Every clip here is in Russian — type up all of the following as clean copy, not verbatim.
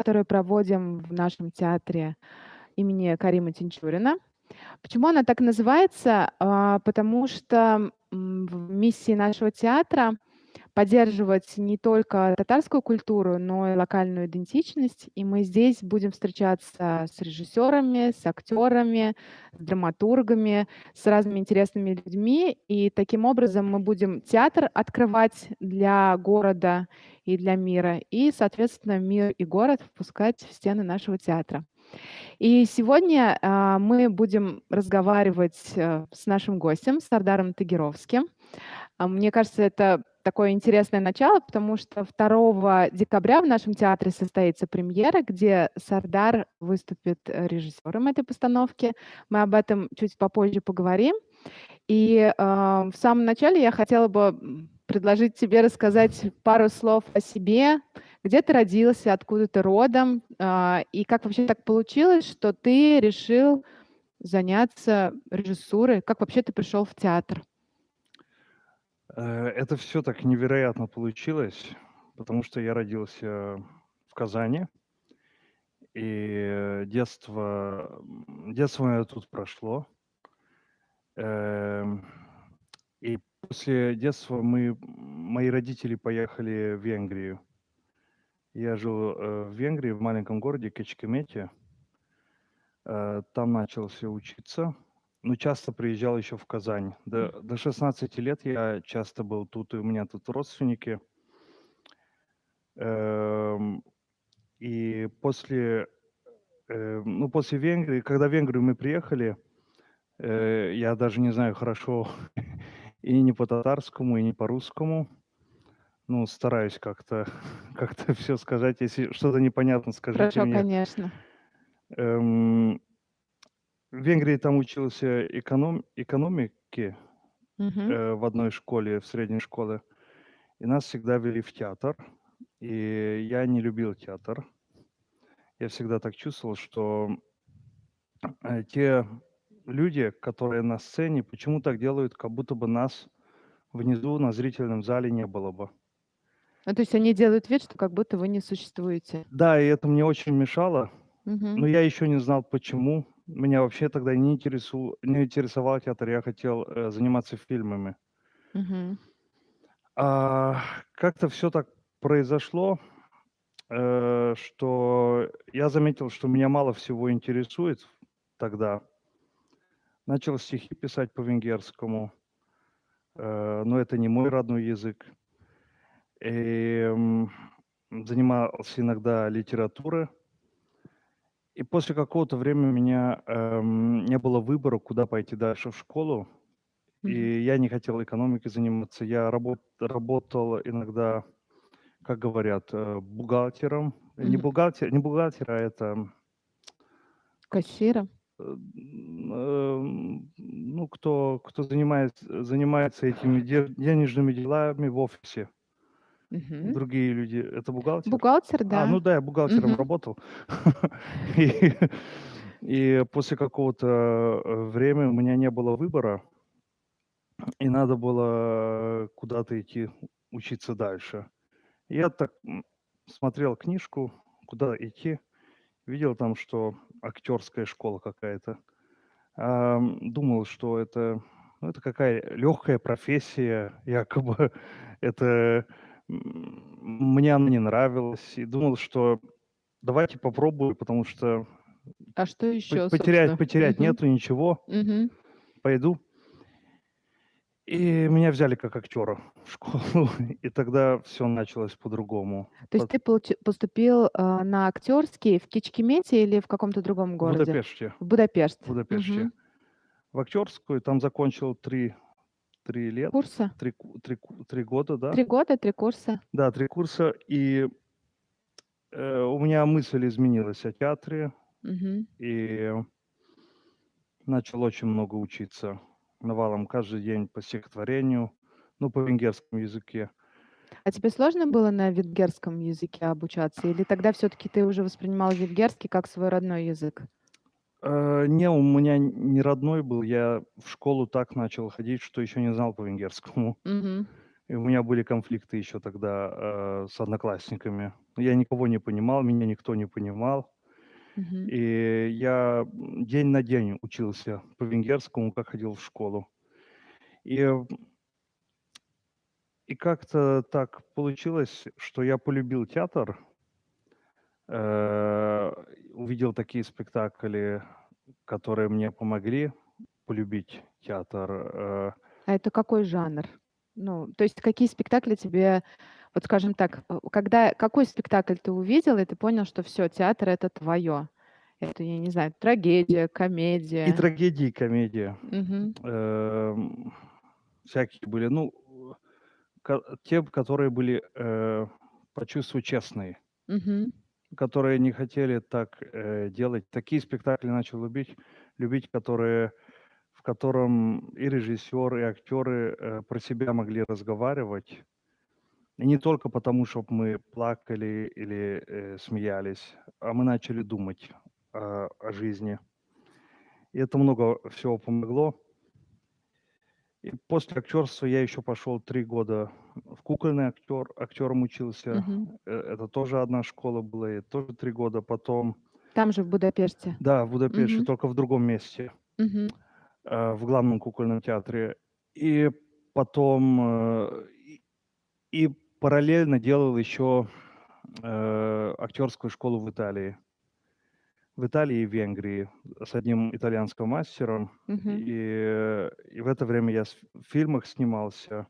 которую проводим в нашем театре имени Карима Тинчурина. Почему она так называется? Потому что в миссии нашего театра поддерживать не только татарскую культуру, но и локальную идентичность. И мы здесь будем встречаться с режиссерами, с актерами, с драматургами, с разными интересными людьми. И таким образом мы будем театр открывать для города и для мира, и, соответственно, мир и город впускать в стены нашего театра. И сегодня мы будем разговаривать с нашим гостем, с Сардаром Тагировским. Мне кажется, это такое интересное начало, потому что 2 декабря в нашем театре состоится премьера, где Сардар выступит режиссером этой постановки. Мы об этом чуть попозже поговорим. И в самом начале я хотела бы предложить тебе рассказать пару слов о себе, где ты родился, откуда ты родом, и как вообще так получилось, что ты решил заняться режиссурой, как вообще ты пришел в театр? Это все так невероятно получилось, потому что я родился в Казани, и детство мое тут прошло. Эм, и после детства мои родители поехали в Венгрию. Я жил в Венгрии, в маленьком городе Кечкемете. Там начался учиться, но часто приезжал еще в Казань. До 16 лет я часто был тут, и у меня тут родственники. Эм, И после Венгрии, когда в Венгрию мы приехали, я даже не знаю хорошо и не по-татарскому, и не по-русскому. Ну, стараюсь как-то как-то все сказать. Если что-то непонятно, скажите Хорошо, мне. конечно. Эм, в Венгрии там учился экономике Мгм. в одной школе, в средней школе, и нас всегда вели в театр. И я не любил театр. Я всегда так чувствовал, что те люди, которые на сцене, почему так делают, как будто бы нас внизу на зрительном зале не было бы. Ну, то есть они делают вид, что как будто вы не существуете. Да, и это мне очень мешало, Мгм. но я еще не знал, почему. Меня вообще тогда не интересовал театр, я хотел заниматься фильмами. Мгм. А как-то все так произошло, что я заметил, что меня мало всего интересует тогда. Начал стихи писать по-венгерскому, но это не мой родной язык. И, занимался иногда литературой. И после какого-то времени у меня, не было выбора, куда пойти дальше в школу. Мгм. И я не хотел экономикой заниматься. Я работал иногда, как говорят, бухгалтером. Мгм. Не бухгалтер, а это, Кассиром. ну, кто занимается этими денежными делами в офисе. Мгм. Другие люди. Это бухгалтер? Бухгалтер, да. Ну да, я бухгалтером Мгм. работал. И и после какого-то, времени у меня не было выбора, и надо было куда-то идти учиться дальше. Я так, смотрел книжку, куда идти, видел там, что актерская школа какая-то. Думал, что это какая легкая профессия, якобы. Это, мне она не нравилась. И думал, что давайте попробую, потому что А что По еще, потерять собственно? потерять Мгм. нету ничего. Мгм. Пойду. И меня взяли как актера в школу, и тогда все началось по-другому. То есть ты поступил, на актерский в Кичкемете или в каком-то другом В городе? Будапеште В Будапешт. в Будапеште. Мгм. В актерскую, там закончил 3 лет, Курса? 3 года, да. 3 года, 3 курса? Да, 3 курса, и, у меня мысль изменилась о театре, Мгм. и начал очень много учиться навалом каждый день по стихотворению, ну, по венгерскому языке. А тебе сложно было на венгерском языке обучаться или тогда все таки ты уже воспринимал венгерский как свой родной язык? Не, у меня не родной был. Я в школу так начал ходить, что еще не знал по-венгерскому. Мгм. И у меня были конфликты еще тогда с одноклассниками. Я никого не понимал, меня никто не понимал. Мгм. И я день на день учился по венгерскому, как ходил в школу. И, э, и как-то так получилось, что я полюбил театр, э, увидел такие спектакли, которые мне помогли полюбить театр. А это какой жанр? Ну, то есть какие спектакли тебе, вот скажем так, когда какой спектакль ты увидел, и ты понял, что все, театр — это твое? Это, я не знаю, трагедия, И комедия? трагедии, и комедия. Мгм. Эм, Всякие были. Ну, те, которые были по чувству честные, Мгм. которые не хотели так делать. Такие спектакли начал любить, в котором и режиссер, и актеры про себя могли разговаривать. И не только потому, чтобы мы плакали или смеялись, а мы начали думать о жизни. И это много всего помогло. И после актерства я еще пошел 3 года в кукольный актером учился. Мгм. Это тоже одна школа была, и тоже 3 года. Потом, Там же, в Будапеште? да, в Будапеште, Мгм. только в другом месте, Мгм. в главном кукольном театре. И потом, и параллельно делал еще актерскую школу в Италии. В Италии и Венгрии с одним итальянским мастером. Мгм. И в это время я в фильмах снимался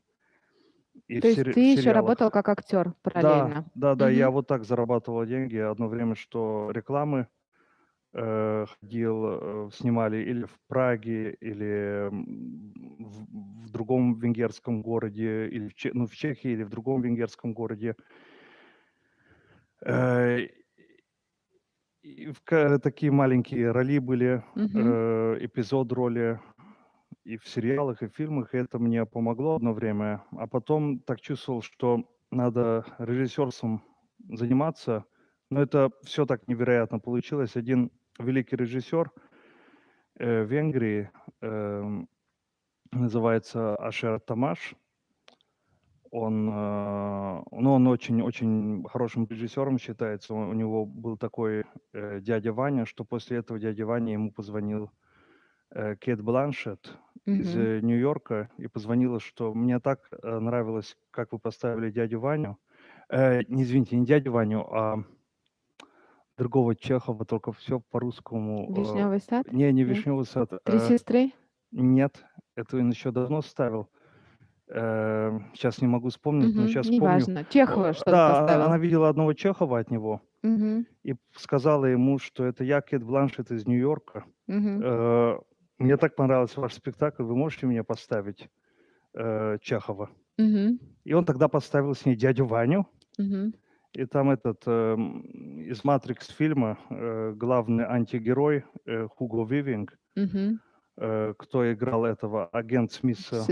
и То есть в ты еще сериалах. работал как актер Да, параллельно? да-да, я Мгм. вот так зарабатывал деньги. Одно время, что рекламы ходил, снимали или в Праге, или в другом венгерском городе, или ну, в Чехии, или в другом венгерском городе. Э, И такие маленькие роли были, Мгм. эпизод роли и в сериалах, и в фильмах. И это мне помогло одно время. А потом так чувствовал, что надо режиссерством заниматься. Но это все так невероятно получилось. Один великий режиссер в Венгрии, называется Ашер Тамаш. Он очень-очень хорошим режиссером считается. У него был такой дядя Ваня, что после этого дядя Ваня ему позвонил Кейт Бланшетт из Мгм. Нью-Йорка и позвонила, что мне так нравилось, как вы поставили дядю Ваню. Не извините, не дядю Ваню, а другого Чехова, только все по-русскому. "Вишневый сад"? Не Нет? «Вишневый сад». "Три сестры"? Нет, это он еще давно ставил. Сейчас не могу вспомнить, но Мгм. сейчас помню. Неважно. Чехова что-то Да, она поставил. видела одного Чехова от него Мгм. и сказала ему, что это я, Кейт Бланшетт из Нью-Йорка. Мгм. Э, Мне так понравился ваш спектакль, вы можете мне поставить Чехова? Мгм. И он тогда поставил с ней дядю Ваню. Мгм. И там из «Матрикс» фильма главный антигерой Хуго Вивинг, Мгм. кто играл этого, агент Смита.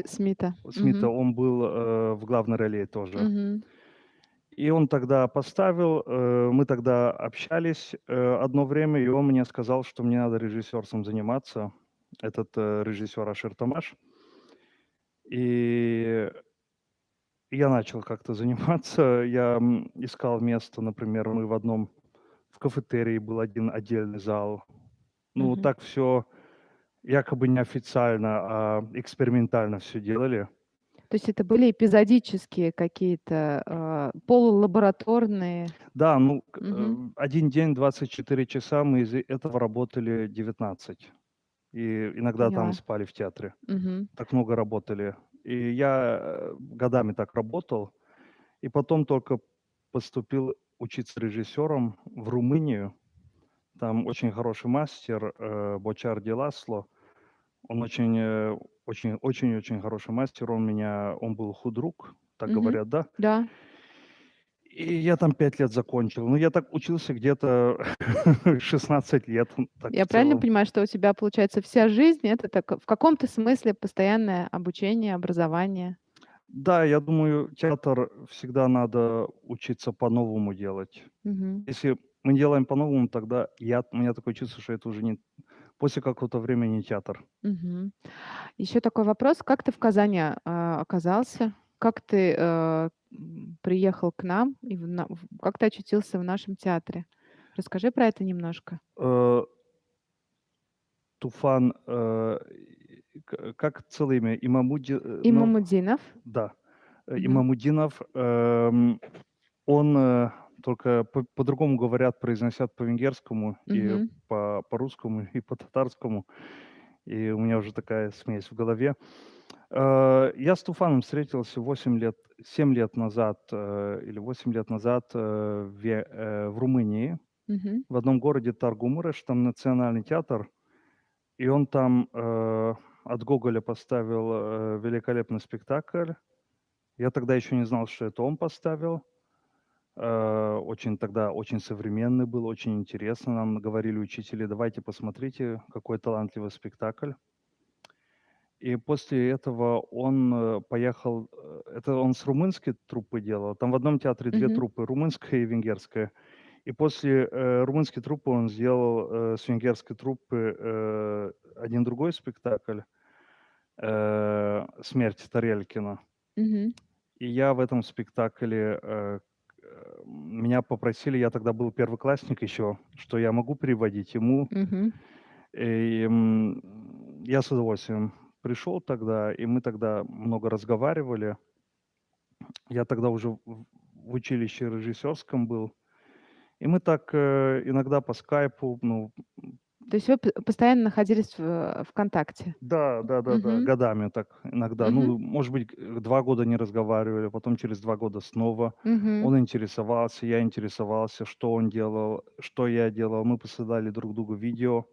Смита, Мгм. он был в главной роли тоже. Мгм. И он тогда поставил, мы тогда общались одно время, и он мне сказал, что мне надо режиссерством заниматься, этот режиссер Ашер Тамаш. И я начал как-то заниматься, я искал место, например, в кафетерии был один отдельный зал. Ну, Мгм. так все якобы неофициально, а экспериментально все делали. То есть это были эпизодические какие-то, полулабораторные. Да, ну, Мгм. 1 день, 24 часа, мы из этого работали 19. И иногда там Поняла. спали в театре. Мгм. Так много работали. И я годами так работал. И потом только поступил учиться режиссером в Румынию. Там очень хороший мастер Бочарди Ласло. Он очень-очень хороший мастер. Он был худрук, так Мгм. говорят, да? Да. И я там 5 лет закончил. Ну, я так учился где-то 16 лет, так в Я правильно целом. понимаю, что у тебя, получается, вся жизнь — это так в каком-то смысле постоянное обучение, образование? Да, я думаю, театр всегда надо учиться по-новому делать. Мгм. Если мы делаем по-новому, тогда у меня такое чувство, что это уже не после какого-то времени не театр. Мгм. Еще такой вопрос. Как ты в Казани, оказался? как ты, приехал к нам и как ты очутился в нашем театре? Расскажи про это немножко. Э, Туфан, как целое имя? Ну Имамуддинов. да, Мгм. Имамуддинов. Он, только по-другому говорят, произносят по-венгерскому и Мгм. по-русскому, и по-татарскому. И у меня уже такая смесь в голове. Я с Туфаном встретился 7 лет назад, или 8 лет назад, в Румынии, Мгм. в одном городе Таргу-Муреш, там национальный театр. И он там, от Гоголя поставил, великолепный спектакль. Я тогда еще не знал, что это он поставил. Очень современный был, очень интересно. Нам говорили учителя: "Давайте посмотрите, какой талантливый спектакль". И после этого он, поехал, это он с румынской труппой делал. Там в одном театре 2 Мгм. труппы: румынская и венгерская. И после, румынской труппы он сделал, с венгерской труппы, 1 другой спектакль, "Смерть Тарелкина". Мгм. И я в этом спектакле, меня попросили, я тогда был первоклассник еще, что я могу переводить ему. Мгм. И, я с удовольствием пришел тогда, и мы тогда много разговаривали. Я тогда уже в училище режиссерском был. И мы так, иногда по скайпу, ну То есть вы постоянно находились в контакте? да, да-да-да, Мгм. годами так иногда. Мгм. Ну, может быть, 2 года не разговаривали, потом через 2 года снова. Мгм. Он интересовался, я интересовался, что он делал, что я делал. Мы посылали друг другу видео,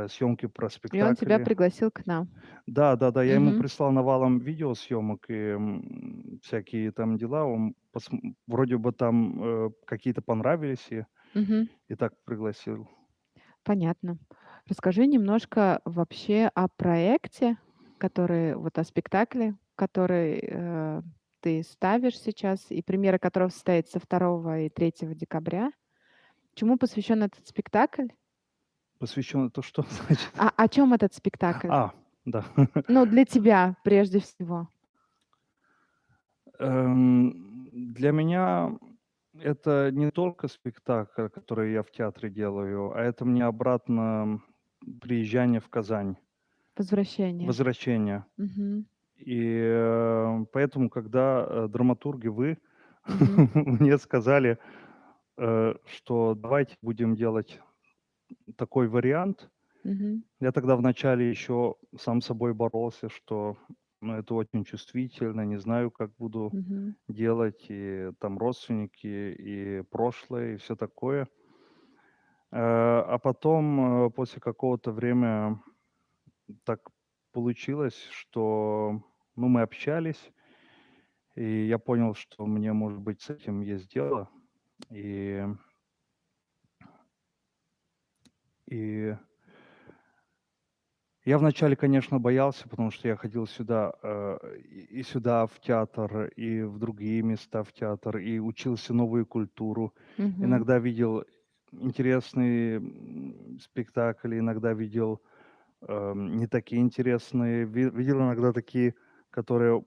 съемки про И он тебя спектакли. пригласил к нам. Да-да-да, я ему Мгм. прислал навалом видеосъемок и, всякие там дела. Он вроде бы там, какие-то понравились, Мгм. и так пригласил. Понятно. Расскажи немножко вообще о проекте, который вот о спектакле, который, ты ставишь сейчас, и премьера которого состоится 2 и 3 декабря. Чему посвящен этот спектакль? Посвящен это что значит? А о чем этот спектакль? Да. Ну, для тебя прежде всего. Для меня это не только спектакль, который я в театре делаю, а это мне обратно приезжание в Казань, Возвращение. возвращение. Мгм. И, поэтому, когда, драматурги, вы Мгм. мне сказали, что давайте будем делать такой вариант, Мгм. я тогда вначале еще сам с собой боролся, что, ну, это очень чувствительно, не знаю, как буду Мгм. делать, и там родственники, и прошлое, и все такое. А потом, после какого-то времени так получилось, что, ну, мы общались, и я понял, что мне, может быть, с этим есть дело. И и я вначале, конечно, боялся, потому что я ходил сюда, и сюда в театр, и в другие места в театр, и учился новую культуру. Мгм. Иногда видел интересные, спектакли, иногда видел, не такие интересные. Видел иногда такие, которые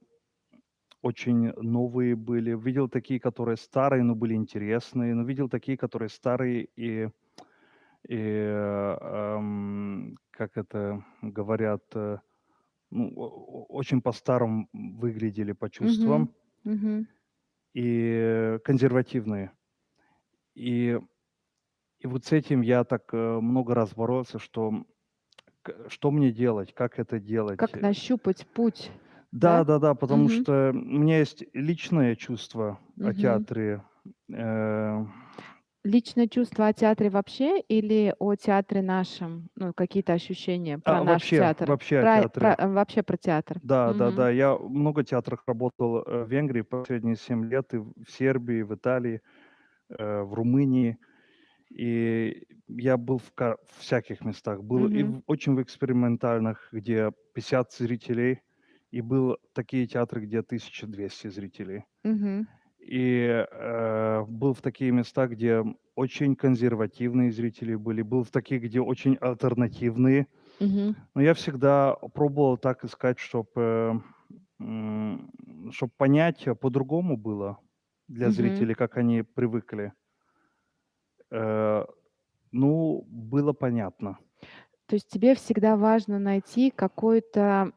очень новые были. Видел такие, которые старые, но были интересные. Но видел такие, которые старые как это говорят, ну, очень по-старому выглядели по Мгм. чувствам Мгм. и консервативные. И и вот с этим я так, много раз боролся, что мне делать, как это делать. Как нащупать путь, да? Да-да-да, потому Мгм. что у меня есть личное чувство о Мгм. театре. Э, Личное чувство о театре вообще или о театре нашем? Ну, какие-то ощущения про наш театр? вообще о театре. Вообще про театр. Да-да-да, Мгм. я в много театрах работал, в Венгрии последние 7 лет, и в Сербии, в Италии, в Румынии. И я был в всяких местах. Был и Мгм. очень в экспериментальных, где 50 зрителей, и был такие театры, где 1200 зрителей. Мгм. И, был в такие места, где очень консервативные зрители были, был в таких, где очень альтернативные. Мгм. Но я всегда пробовал так искать, чтобы чтобы понять, по-другому было для Мгм. зрителей, как они привыкли, э, ну, было понятно. То есть тебе всегда важно найти какое-то,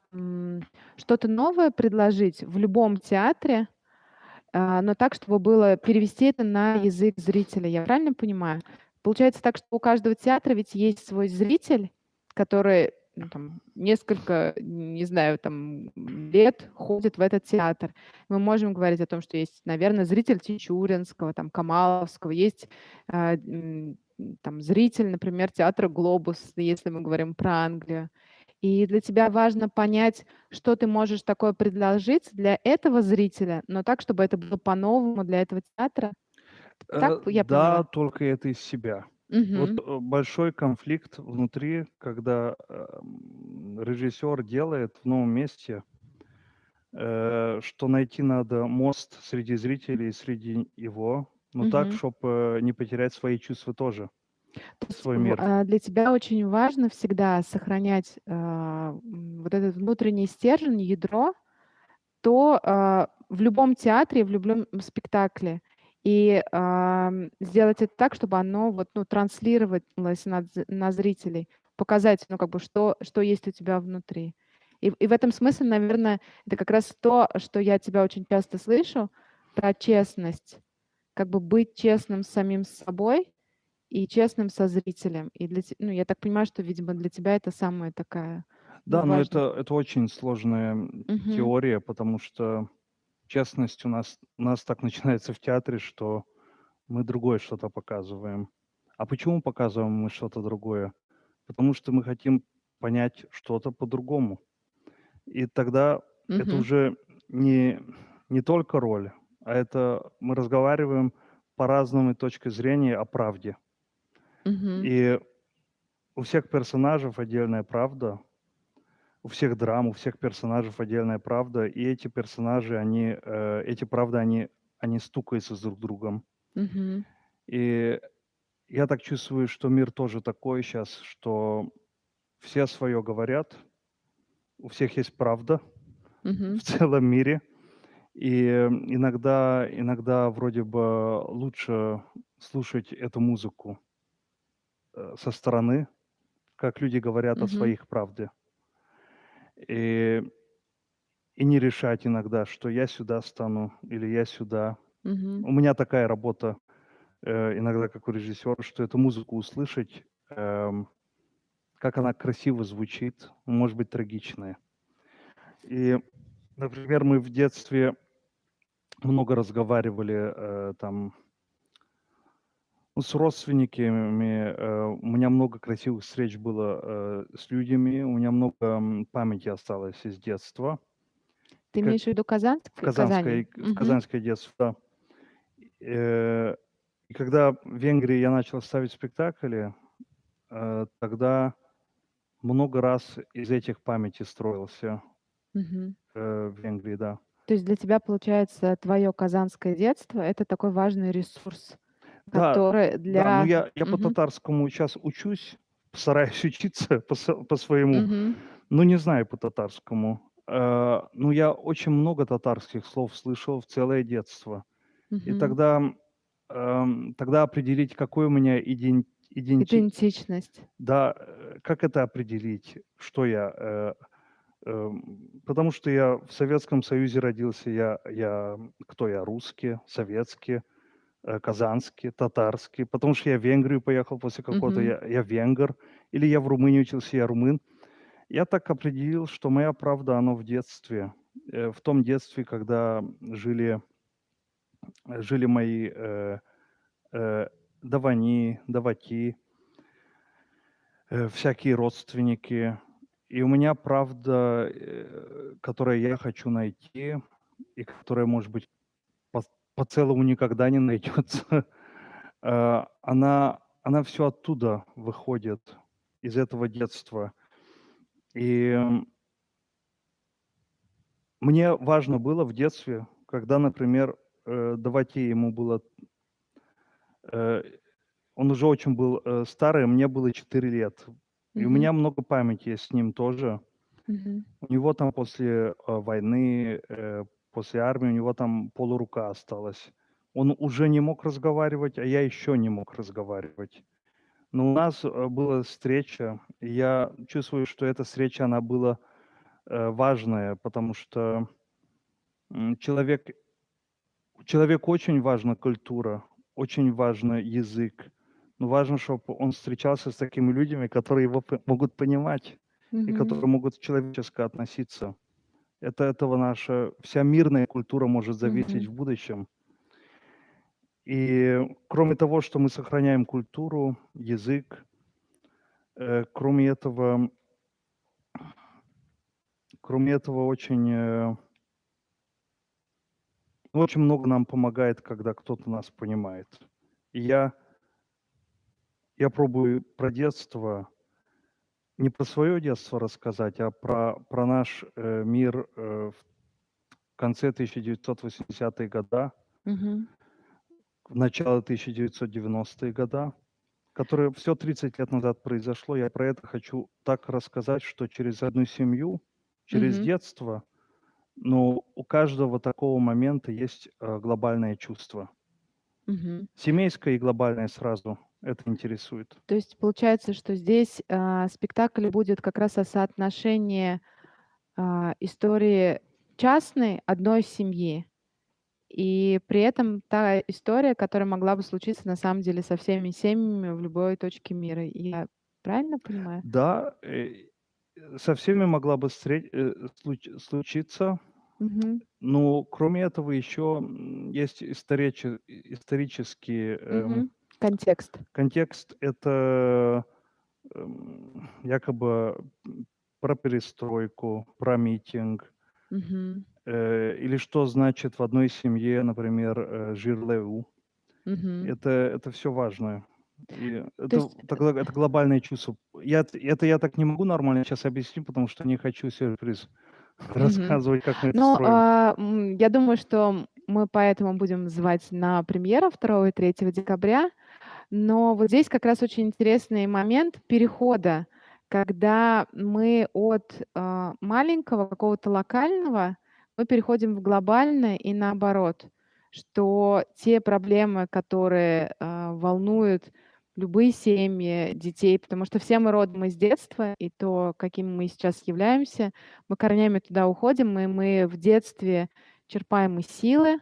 что-то новое предложить в любом театре, но так, чтобы было перевести это на язык зрителя. Я правильно понимаю? Получается так, что у каждого театра ведь есть свой зритель, который, ну, там, несколько, не знаю, там, лет ходит в этот театр. Мы можем говорить о том, что есть, наверное, зритель Тинчуринского, там, Камаловского, есть, там, зритель, например, театра «Глобус», если мы говорим про Англию. И для тебя важно понять, что ты можешь такое предложить для этого зрителя, но так, чтобы это было по-новому для этого театра. Так я Да, поняла? только это из себя. Вот, Мгм. большой конфликт внутри, когда, режиссер делает в новом месте, что найти надо мост среди зрителей, среди его, но так, Мгм. чтобы не потерять свои чувства тоже, То есть свой мир. для тебя очень важно всегда сохранять, вот этот внутренний стержень, ядро, то, в любом театре, в любом спектакле. И, сделать это так, чтобы оно вот, ну, транслировалось на зрителей. Показать, ну, как бы, что есть у тебя внутри. И в этом смысле, наверное, это как раз то, что я от тебя очень часто слышу, про честность. Как бы быть честным с самим собой и честным со зрителем. И ну, я так понимаю, что, видимо, для тебя это самая такая, ну, Да, но важная. это очень сложная, Мгм. теория, потому что честность у нас так начинается в театре, что мы другое что-то показываем. А почему показываем мы что-то другое? Потому что мы хотим понять что-то по-другому. И тогда это Мгм. уже не не только роль, а это мы разговариваем по разным точкам зрения о правде. Мгм. И у всех персонажей отдельная правда, у всех драм, у всех персонажей отдельная правда, и эти персонажи, эти правды, они стукаются с друг другом. Мгм. И я так чувствую, что мир тоже такой сейчас, что все свое говорят, у всех есть правда в Мгм. целом мире. И иногда вроде бы лучше слушать эту музыку, со стороны, как люди говорят о Мгм. своих правде. И и не решать иногда, что я сюда стану или я сюда. Мгм. У меня такая работа, иногда как у режиссера, что эту музыку услышать, как она красиво звучит, может быть, трагичная. И, например, мы в детстве много разговаривали, там, ну, с родственниками. У меня много красивых встреч было, с людьми. У меня много, памяти осталось из детства. И Ты как имеешь в виду Казанск в Казани? Мгм. казанское детство, да. Э, и когда в Венгрии я начал ставить спектакли, тогда много раз из этих памятей строился, Мгм. в Венгрии, да. То есть для тебя, получается, твое казанское детство — это такой важный ресурс, Да, который да, но для. я по Мгм. татарскому сейчас учусь, стараюсь учиться по своему, Мгм. но не знаю по татарскому. Но я очень много татарских слов слышал в целое детство. И Мгм. тогда определить, какой у меня Идентичность. да, как это определить, что я, потому что я в Советском Союзе родился, кто я? Русский, советский, казанский, татарский. Потому что я в Венгрию поехал после какого-то, Мгм. я венгер, или я в Румынии учился, я румын. Я так определил, что моя правда, оно в детстве, в том детстве, когда жили мои, э, давани, давати, всякие родственники. И у меня правда, которую я хочу найти, и которая, может быть, по по целому никогда не найдется, она все оттуда выходит, из этого детства. И, мне важно было в детстве, когда, например, Давайте ему было, э, он уже очень был, старый, мне было 4 лет. И у Мгм. меня много памяти с ним тоже. Мгм. У него там после войны, после армии, у него там полурука осталась. Он уже не мог разговаривать, а я еще не мог разговаривать. Но у нас была встреча, и я чувствую, что эта встреча, она была важная, потому что человек человеку очень важна культура, очень важен язык. Но важно, чтобы он встречался с такими людьми, которые его могут понимать и Мгм. которые могут человеческо относиться. Это этого наша вся мирная культура может зависеть Мгм. в будущем. И кроме того, что мы сохраняем культуру, язык, кроме этого очень, очень много нам помогает, когда кто-то нас понимает. И я пробую про детство, не про свое детство рассказать, а про наш мир в конце 1980-х года, Мгм. в начало 1990-х года, которое все 30 лет назад произошло. Я про это хочу так рассказать, что через одну семью, через Мгм. детство, но у каждого такого момента есть глобальное чувство. Мгм. Семейское и глобальное сразу. Это интересует. То есть получается, что здесь, спектакль будет как раз о соотношении, истории частной одной семьи и при этом та история, которая могла бы случиться на самом деле со всеми семьями в любой точке мира. Я правильно понимаю? Да, со всеми могла бы случиться, Мгм. но кроме этого еще есть исторический Мгм. Контекст. контекст. Это якобы про перестройку, про митинг, Мгм. или что значит в одной семье, например, жир-леву. Мгм. Это все важно. И То есть, это глобальное чувство. Я так не могу нормально сейчас объяснить, потому что не хочу сюрприз мгм. рассказывать, как мы это Но, строим. я думаю, что мы поэтому будем звать на премьеру 2 и 3 декабря. Но вот здесь как раз очень интересный момент перехода, когда мы от, маленького какого-то локального, мы переходим в глобальное и наоборот, что те проблемы, которые, волнуют любые семьи, детей, потому что все мы родом из детства, и то, каким мы сейчас являемся, мы корнями туда уходим, и мы в детстве черпаем и силы,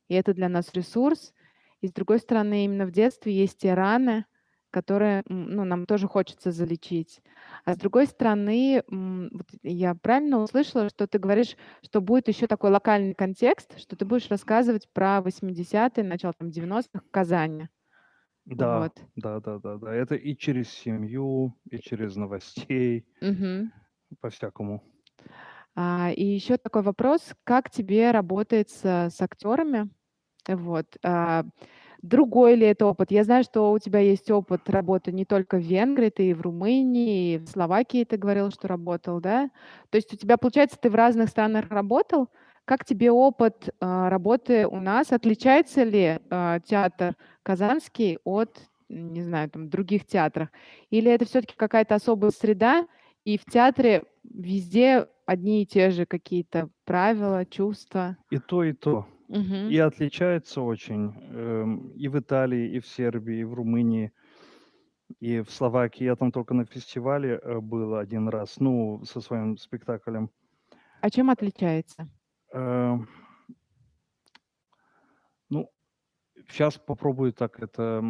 и это для нас ресурс. И с другой стороны, именно в детстве есть те раны, которые, ну, нам тоже хочется залечить. А с другой стороны, вот я правильно услышала, что ты говоришь, что будет еще такой локальный контекст, что ты будешь рассказывать про 80-е, начало там 90-х в Казани. Да, Вот. да. Это и через семью, и через новостей, Мгм. по-всякому. И еще такой вопрос: как тебе работается с актерами? Вот. Другой ли это опыт? Я знаю, что у тебя есть опыт работы не только в Венгрии, ты и в Румынии, и в Словакии ты говорил, что работал, да? То есть у тебя, получается, ты в разных странах работал. Как тебе опыт, работы у нас? Отличается ли, театр казанский от, не знаю, там, других театров? Или это все таки какая-то особая среда, и в театре везде одни и те же какие-то правила, чувства? И то, и то. Мгм. И отличается очень, и в Италии, и в Сербии, и в Румынии, и в Словакии. Я там только на фестивале был один раз, ну, со своим спектаклем. А чем отличается? Э, ну, сейчас попробую так это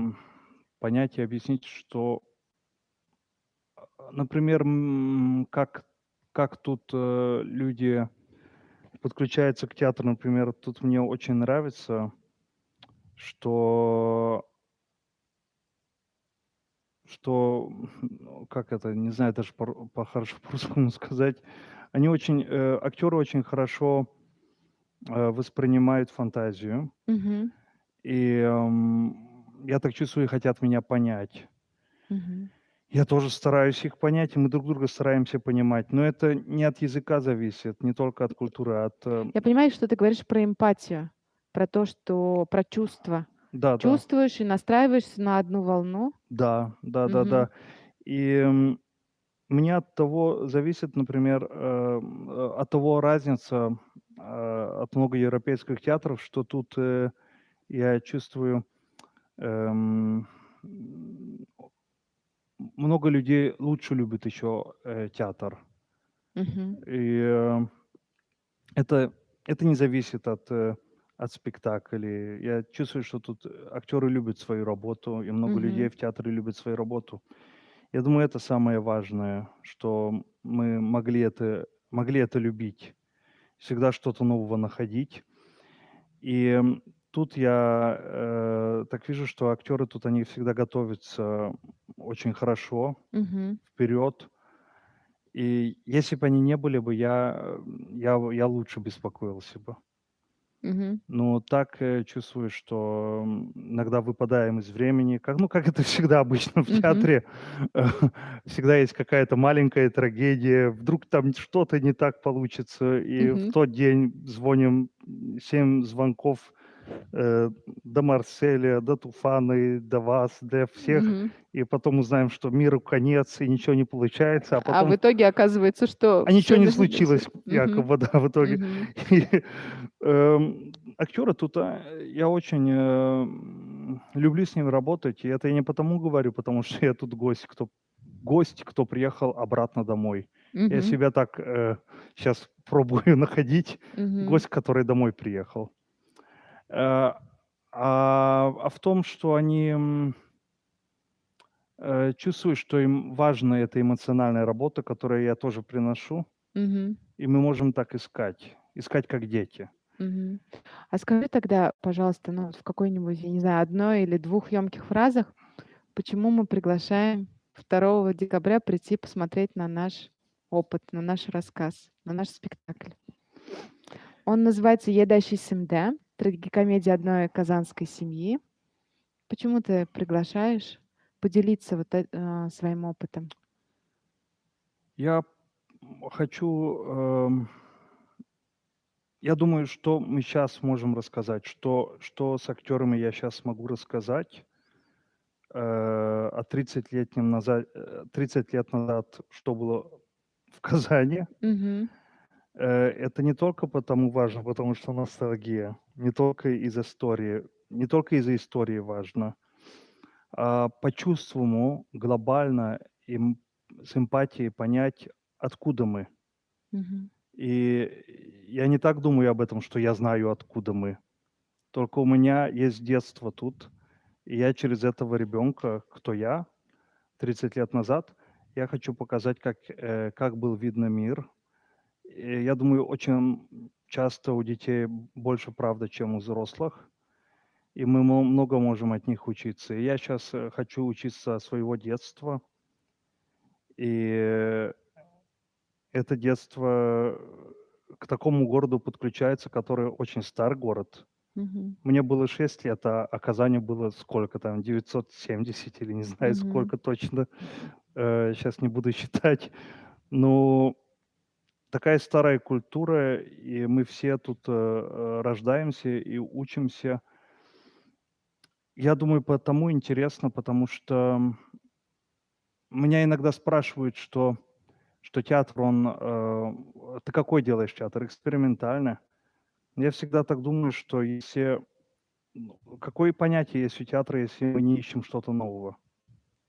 понять и объяснить, что, например, как тут люди подключаются к театру, например, тут мне очень нравится, что как это, не знаю даже хорошо по-русскому сказать. Они очень, актеры очень хорошо воспринимают фантазию. Мгм. И я так чувствую, хотят меня понять. Мгм. Я тоже стараюсь их понять, и мы друг друга стараемся понимать. Но это не от языка зависит, не только от культуры, а от... Я понимаю, что ты говоришь про эмпатию, про то, что про чувства. Да, Чувствуешь и настраиваешься на одну волну. да. Мгм. И мне от того зависит, например, от того разница от много европейских театров, что тут я чувствую, эм, м, много людей лучше любят еще театр. Мгм. И это, это не зависит от спектаклей. Я чувствую, что тут актеры любят свою работу, и много людей Мгм. в театре любят свою работу. Я думаю, это самое важное, что мы могли это любить, всегда что-то нового находить. И тут я так вижу, что актеры тут, они всегда готовятся очень хорошо, Мгм. вперед. И если бы они не были бы, я лучше беспокоился бы. Мгм. Но так чувствую, что иногда выпадаем из времени, как это всегда обычно в Мгм. театре, э, всегда есть какая-то маленькая трагедия, вдруг там что-то не так получится, и в Мгм. тот день звоним 7 звонков э, до Марселя, до Туфаны, до вас, до всех, Мгм. и потом узнаем, что миру конец, и ничего не получается, а А в потом итоге оказывается, что а ничего все не на случилось, Мгм. якобы, да, в итоге. Мгм. И, актёры тут, я очень, люблю с ними работать. И это я не потому говорю, потому что я тут гость, кто приехал обратно домой. Я Мгм. себя так, щас пробую находить. Мгм. Гость, который домой приехал. Э, а в том, что они, чувствую, что им важна эта эмоциональная работа, которую я тоже приношу. Мгм. И мы можем так искать как дети. Мгм. А скажи тогда, пожалуйста, ну, вот в какой-нибудь, я не знаю, одной или двух ёмких фразах, почему мы приглашаем 2 декабря прийти посмотреть на наш опыт, на наш рассказ, на наш спектакль? Он называется «Едащий Симде», трагикомедия одной казанской семьи. Почему ты приглашаешь поделиться вот своим опытом? Я хочу, я думаю, что мы сейчас можем рассказать, что с актерами я сейчас могу рассказать, а 30 лет назад, что было в Казани. Мгм. Это не только потому важно, потому что ностальгия, не только из-за истории важно, а по-чувствовому, глобально, с эмпатией понять, откуда мы. Мгм. И я не так думаю об этом, что я знаю, откуда мы. Только у меня есть детство тут, и я через этого ребенка, кто я, 30 лет назад, я хочу показать, как был видно мир. И я думаю, очень часто у детей больше правда, чем у взрослых, и мы много можем от них учиться. И я сейчас хочу учиться своего детства, и это детство к такому городу подключается, который очень старый город. Мгм. Мне было 6 лет, а Казани было сколько там, 970 или не знаю Мгм. сколько точно, щас не буду считать. Ну, такая старая культура, и мы все тут, рождаемся и учимся. Я думаю, потому интересно, потому что меня иногда спрашивают, что театр, ты какой делаешь театр? Экспериментальный. Я всегда так думаю, что если какое понятие есть у театра, если мы не ищем что-то нового?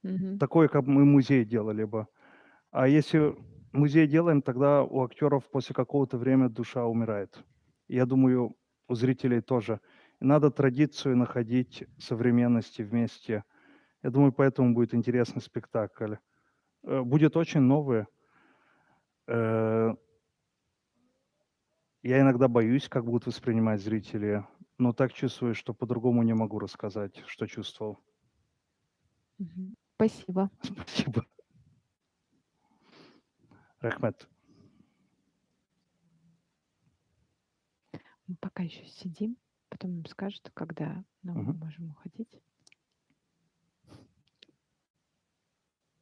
Мгм. Такое, как мы музей делали бы. А если музей делаем, тогда у актеров после какого-то времени душа умирает. Я думаю, у зрителей тоже. И надо традицию находить современности вместе. Я думаю, поэтому будет интересный спектакль. Будет очень новый. Э, Я иногда боюсь, как будут воспринимать зрители, но так чувствую, что по-другому не могу рассказать, что чувствовал. Мгм. Спасибо. Спасибо. Рахмет. Мы пока еще сидим, потом нам скажут, когда мы Мгм. можем уходить.